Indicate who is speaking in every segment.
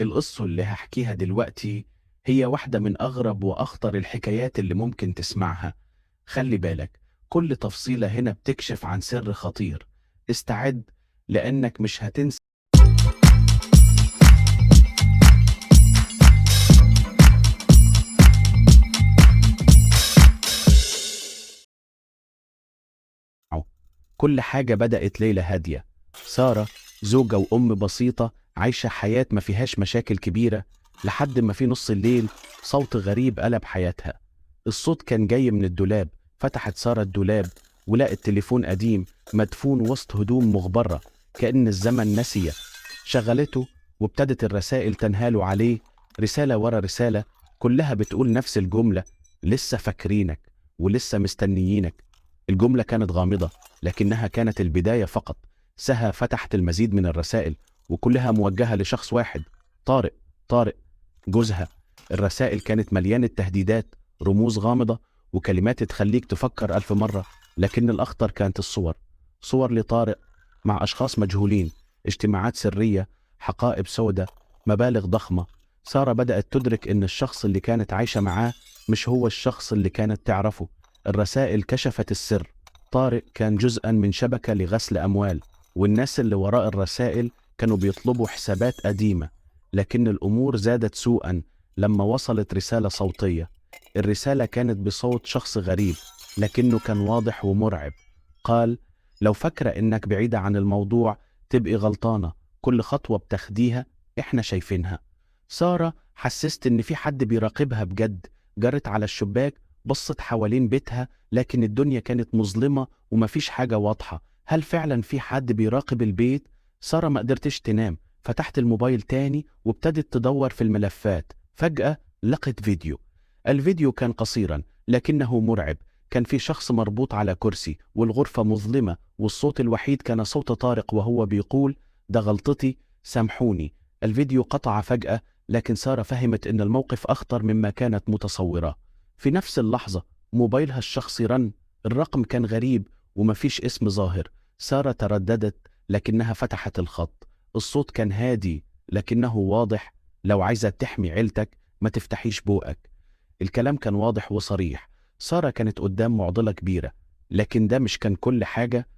Speaker 1: القصة اللي هحكيها دلوقتي هي واحدة من أغرب وأخطر الحكايات اللي ممكن تسمعها. خلي بالك، كل تفصيلة هنا بتكشف عن سر خطير. استعد، لأنك مش هتنسى. كل حاجة بدأت ليلة هادية. سارة زوجة وأم بسيطة عايشة حياة ما فيهاش مشاكل كبيرة، لحد ما في نص الليل صوت غريب قلب حياتها. الصوت كان جاي من الدولاب. فتحت سارة الدولاب ولقت تليفون قديم مدفون وسط هدوم مغبرة، كأن الزمن نسيه. شغلته وابتدت الرسائل تنهال عليه، رسالة ورا رسالة، كلها بتقول نفس الجملة: لسه فاكرينك ولسه مستنيينك. الجملة كانت غامضة، لكنها كانت البداية فقط. سها فتحت المزيد من الرسائل، وكلها موجهة لشخص واحد: طارق. طارق جوزها. الرسائل كانت مليانة تهديدات، رموز غامضة، وكلمات تخليك تفكر 1000 مرة. لكن الأخطر كانت الصور. صور لطارق مع أشخاص مجهولين، اجتماعات سرية، حقائب سوداء، مبالغ ضخمة. سارة بدأت تدرك إن الشخص اللي كانت عايشة معاه مش هو الشخص اللي كانت تعرفه. الرسائل كشفت السر: طارق كان جزءا من شبكة لغسل أموال، والناس اللي وراء الرسائل كانوا بيطلبوا حسابات قديمة. لكن الأمور زادت سوءا لما وصلت رسالة صوتية. الرسالة كانت بصوت شخص غريب، لكنه كان واضح ومرعب. قال: لو فاكرة إنك بعيدة عن الموضوع تبقي غلطانة، كل خطوة بتاخديها إحنا شايفينها. سارة حسست إن في حد بيراقبها بجد. جرت على الشباك، بصت حوالين بيتها، لكن الدنيا كانت مظلمة ومفيش حاجة واضحة. هل فعلا في حد بيراقب البيت؟ سارة ما قدرتش تنام. فتحت الموبايل تاني وابتدت تدور في الملفات. فجأة لقت فيديو. الفيديو كان قصيرا لكنه مرعب. كان في شخص مربوط على كرسي، والغرفة مظلمة، والصوت الوحيد كان صوت طارق وهو بيقول: ده غلطتي، سامحوني. الفيديو قطع فجأة، لكن سارة فهمت إن الموقف أخطر مما كانت متصورة. في نفس اللحظة موبايلها الشخصي رن. الرقم كان غريب ومفيش اسم ظاهر. سارة ترددت، لكنها فتحت الخط. الصوت كان هادي لكنه واضح: لو عايزة تحمي عيلتك ما تفتحيش بوقك. الكلام كان واضح وصريح. سارة كانت قدام معضلة كبيرة، لكن ده مش كان كل حاجة.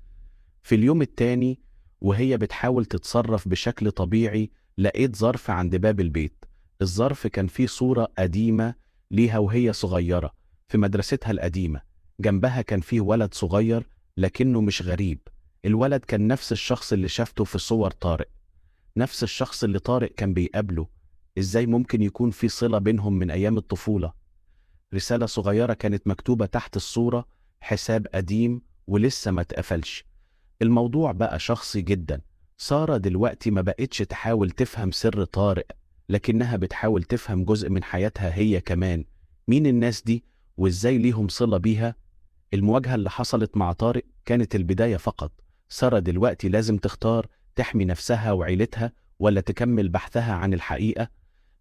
Speaker 1: في اليوم التاني وهي بتحاول تتصرف بشكل طبيعي، لقيت ظرف عند باب البيت. الظرف كان فيه صورة قديمة ليها وهي صغيرة في مدرستها القديمة. جنبها كان فيه ولد صغير، لكنه مش غريب. الولد كان نفس الشخص اللي شافته في صور طارق، نفس الشخص اللي طارق كان بيقابله. ازاي ممكن يكون في صلة بينهم من أيام الطفولة؟ رسالة صغيرة كانت مكتوبة تحت الصورة: حساب قديم ولسه ما اتقفلش. الموضوع بقى شخصي جدا. سارة دلوقتي ما بقتش تحاول تفهم سر طارق، لكنها بتحاول تفهم جزء من حياتها هي كمان. مين الناس دي وازاي ليهم صلة بيها؟ المواجهة اللي حصلت مع طارق كانت البداية فقط. سارة دلوقتي لازم تختار: تحمي نفسها وعيلتها ولا تكمل بحثها عن الحقيقة.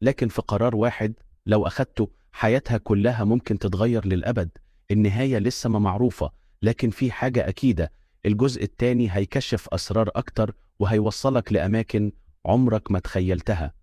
Speaker 1: لكن في قرار واحد لو أخدته حياتها كلها ممكن تتغير للأبد. النهاية لسه ما معروفة، لكن في حاجة أكيدة: الجزء التاني هيكشف أسرار أكتر وهيوصلك لأماكن عمرك ما تخيلتها.